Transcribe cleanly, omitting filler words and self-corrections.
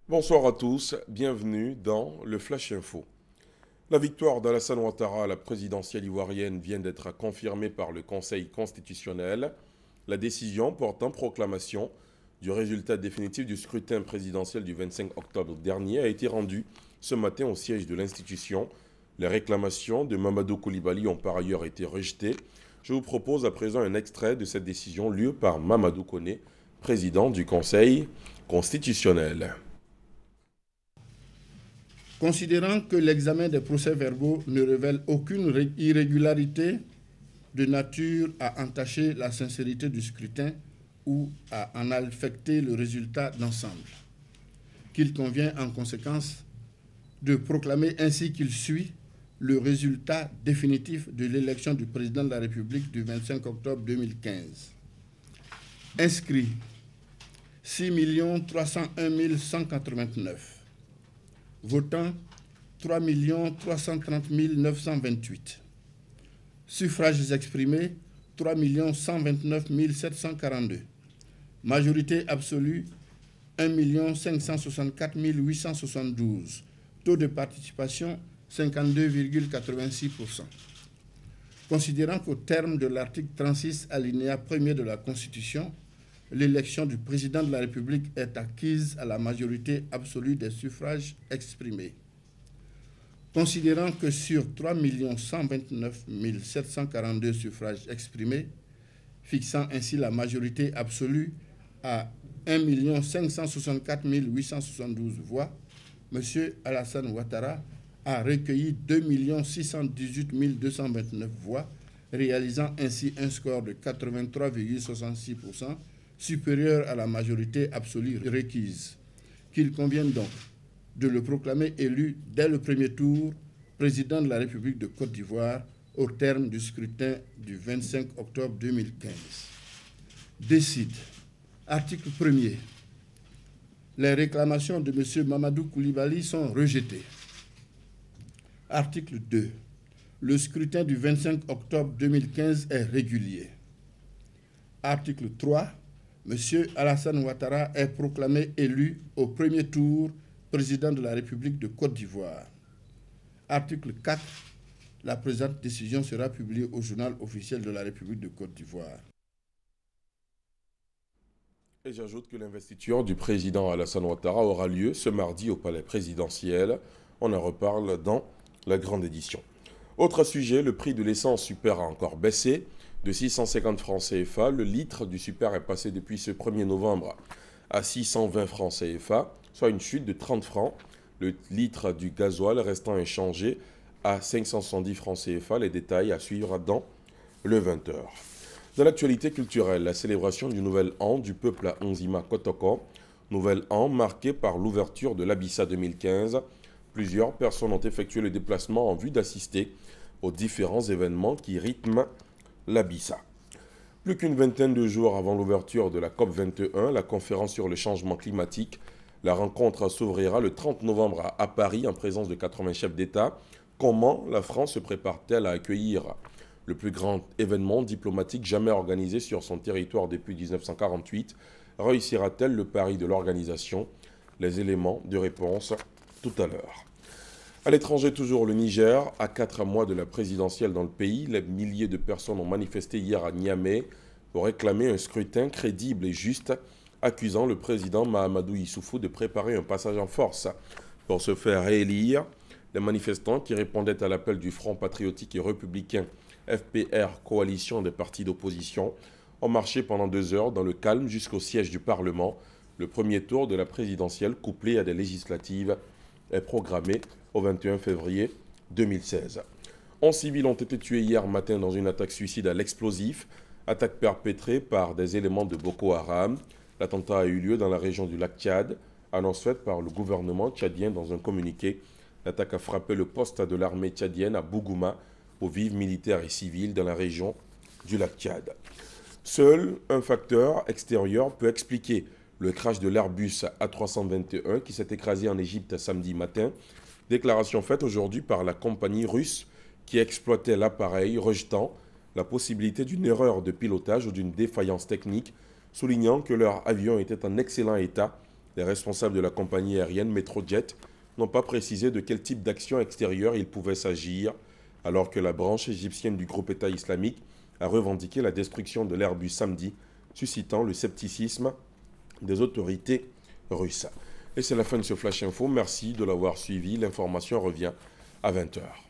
Bonsoir à tous, bienvenue dans le Flash Info. La victoire d'Alassane Ouattara à la présidentielle ivoirienne vient d'être confirmée par le Conseil constitutionnel. La décision portant proclamation du résultat définitif du scrutin présidentiel du 25 octobre dernier a été rendue ce matin au siège de l'institution. Les réclamations de Mamadou Koulibaly ont par ailleurs été rejetées. Je vous propose à présent un extrait de cette décision lue par Mamadou Koné, président du Conseil constitutionnel. Considérant que l'examen des procès-verbaux ne révèle aucune irrégularité de nature à entacher la sincérité du scrutin ou à en affecter le résultat d'ensemble, qu'il convient en conséquence de proclamer ainsi qu'il suit le résultat définitif de l'élection du président de la République du 25 octobre 2015. Inscrits 6 301 189. Votants 3 330 928. Suffrages exprimés 3 129 742. Majorité absolue 1 564 872. Taux de participation 52,86%. Considérant qu'au terme de l'article 36 alinéa 1er de la Constitution, l'élection du président de la République est acquise à la majorité absolue des suffrages exprimés. Considérant que sur 3 129 742 suffrages exprimés, fixant ainsi la majorité absolue à 1 564 872 voix, M. Alassane Ouattara a recueilli 2 618 229 voix, réalisant ainsi un score de 83,66%, supérieur à la majorité absolue requise, qu'il convient donc de le proclamer élu dès le premier tour président de la République de Côte d'Ivoire au terme du scrutin du 25 octobre 2015. Décide. Article 1er. Les réclamations de M. Mamadou Koulibaly sont rejetées. Article 2. Le scrutin du 25 octobre 2015 est régulier. Article 3. M. Alassane Ouattara est proclamé élu au premier tour président de la République de Côte d'Ivoire. Article 4. La présente décision sera publiée au journal officiel de la République de Côte d'Ivoire. Et j'ajoute que l'investiture du président Alassane Ouattara aura lieu ce mardi au palais présidentiel. On en reparle dans la grande édition. Autre sujet, le prix de l'essence super a encore baissé. De 650 francs CFA, le litre du super est passé depuis ce 1er novembre à 620 francs CFA, soit une chute de 30 francs. Le litre du gasoil restant inchangé à 570 francs CFA. Les détails à suivre dans le 20h. Dans l'actualité culturelle, la célébration du Nouvel An du peuple à Nzima Kotoko. Nouvel An marqué par l'ouverture de l'Abissa 2015. Plusieurs personnes ont effectué le déplacement en vue d'assister aux différents événements qui rythment l'Abissa. Plus qu'une vingtaine de jours avant l'ouverture de la COP21, la conférence sur le changement climatique, la rencontre s'ouvrira le 30 novembre à Paris en présence de 80 chefs d'État. Comment la France se prépare-t-elle à accueillir le plus grand événement diplomatique jamais organisé sur son territoire depuis 1948? Réussira-t-elle le pari de l'organisation? Les éléments de réponse tout à l'heure. À l'étranger, toujours le Niger, à 4 mois de la présidentielle dans le pays, les milliers de personnes ont manifesté hier à Niamey pour réclamer un scrutin crédible et juste, accusant le président Mahamadou Issoufou de préparer un passage en force pour se faire réélire. Les manifestants qui répondaient à l'appel du Front patriotique et républicain FPR, coalition des partis d'opposition, ont marché pendant 2 heures dans le calme jusqu'au siège du Parlement. Le premier tour de la présidentielle, couplé à des législatives, est programmé au 21 février 2016. 11 civils ont été tués hier matin dans une attaque suicide à l'explosif, attaque perpétrée par des éléments de Boko Haram. L'attentat a eu lieu dans la région du lac Tchad, annonce faite par le gouvernement tchadien dans un communiqué. L'attaque a frappé le poste de l'armée tchadienne à Bougouma, aux vives militaires et civils dans la région du lac Tchad. Seul un facteur extérieur peut expliquer le crash de l'Airbus A321 qui s'est écrasé en Égypte samedi matin. Déclaration faite aujourd'hui par la compagnie russe qui exploitait l'appareil, rejetant la possibilité d'une erreur de pilotage ou d'une défaillance technique, soulignant que leur avion était en excellent état. Les responsables de la compagnie aérienne Metrojet n'ont pas précisé de quel type d'action extérieure il pouvait s'agir, alors que la branche égyptienne du groupe État islamique a revendiqué la destruction de l'Airbus samedi, suscitant le scepticisme des autorités russes. Et c'est la fin de ce Flash Info. Merci de l'avoir suivi. L'information revient à 20 h.